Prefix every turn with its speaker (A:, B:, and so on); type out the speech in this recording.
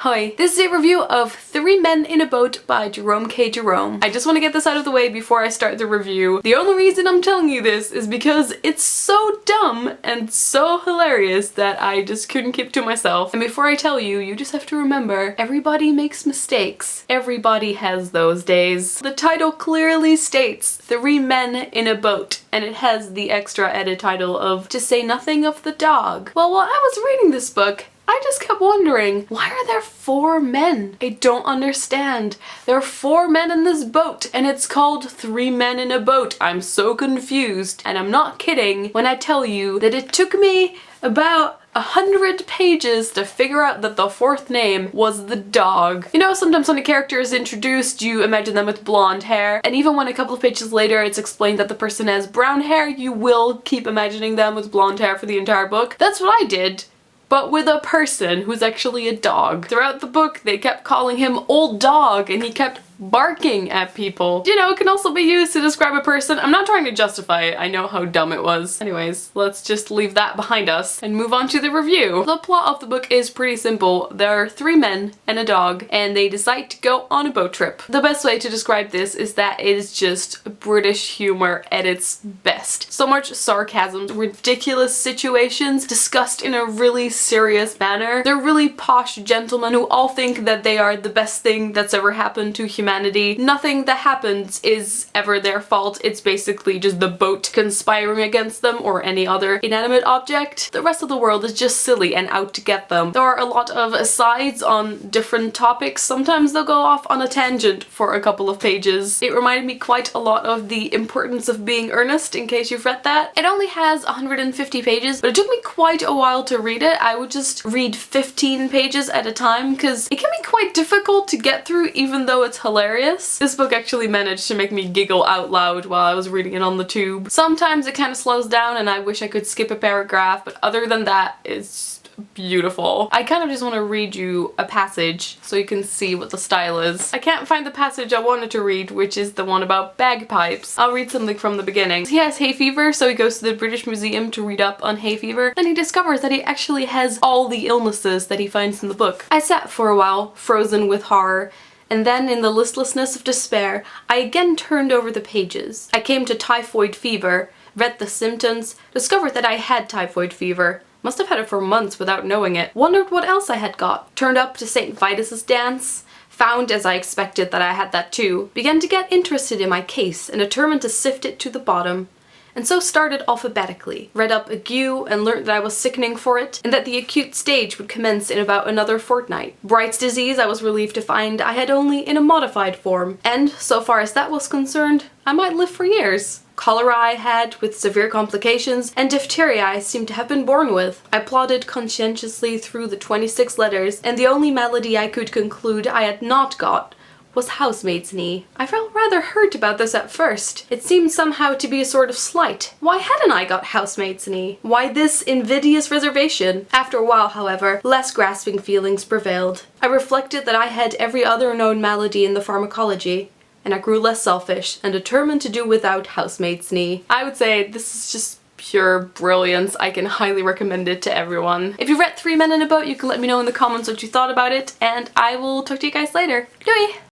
A: Hi, this is a review of Three Men in a Boat by Jerome Jerome. I just want to get this out of the way before I start the review. The only reason I'm telling you this is because it's so dumb and so hilarious that I just couldn't keep to myself. And before I tell you, you just have to remember, everybody makes mistakes. Everybody has those days. The title clearly states Three Men in a Boat, and it has the extra added title of To Say Nothing of the Dog. Well, while I was reading this book, I just kept wondering, why are there 4 men? I don't understand. There are 4 men in this boat, and it's called Three Men in a Boat. I'm so confused, and I'm not kidding when I tell you that it took me about 100 pages to figure out that the 4th name was the dog. You know, sometimes when a character is introduced, you imagine them with blonde hair, and even when a couple of pages later it's explained that the person has brown hair, you will keep imagining them with blonde hair for the entire book. That's what I did, but with a person who's actually a dog. Throughout the book, they kept calling him Old Dog, and he kept barking at people. You know, it can also be used to describe a person. I'm not trying to justify it, I know how dumb it was. Anyways, let's just leave that behind us and move on to the review. The plot of the book is pretty simple. There are 3 men and a dog, and they decide to go on a boat trip. The best way to describe this is that it is just British humor at its best. So much sarcasm, ridiculous situations discussed in a really serious manner. They're really posh gentlemen who all think that they are the best thing that's ever happened to humanity. Nothing that happens is ever their fault. It's basically just the boat conspiring against them or any other inanimate object. The rest of the world is just silly and out to get them. There are a lot of asides on different topics. Sometimes they'll go off on a tangent for a couple of pages. It reminded me quite a lot of The Importance of Being Earnest, in case you've read that. It only has 150 pages, but it took me quite a while to read it. I would just read 15 pages at a time because it can be quite difficult to get through even though it's hilarious. This book actually managed to make me giggle out loud while I was reading it on the tube. Sometimes it kind of slows down and I wish I could skip a paragraph, but other than that, it's beautiful. I kind of just want to read you a passage so you can see what the style is. I can't find the passage I wanted to read, which is the one about bagpipes. I'll read something from the beginning. He has hay fever, so he goes to the British Museum to read up on hay fever, and he discovers that he actually has all the illnesses that he finds in the book. I sat for a while, frozen with horror, and then in the listlessness of despair, I again turned over the pages. I came to typhoid fever, read the symptoms, discovered that I had typhoid fever. Must have had it for months without knowing it. Wondered what else I had got. Turned up to St. Vitus's dance. Found, as I expected, that I had that too. Began to get interested in my case and determined to sift it to the bottom. And so started alphabetically. Read up ague and learnt that I was sickening for it, and that the acute stage would commence in about another fortnight. Bright's disease I was relieved to find I had only in a modified form, and, so far as that was concerned, I might live for years. Cholera I had, with severe complications, and diphtheria I seemed to have been born with. I plodded conscientiously through the 26 letters, and the only malady I could conclude I had not got was housemaid's knee. I felt rather hurt about this at first. It seemed somehow to be a sort of slight. Why hadn't I got housemaid's knee? Why this invidious reservation? After a while, however, less grasping feelings prevailed. I reflected that I had every other known malady in the pharmacology, and I grew less selfish and determined to do without housemaid's knee. I would say this is just pure brilliance. I can highly recommend it to everyone. If you've read Three Men in a Boat, you can let me know in the comments what you thought about it, and I will talk to you guys later. Doei!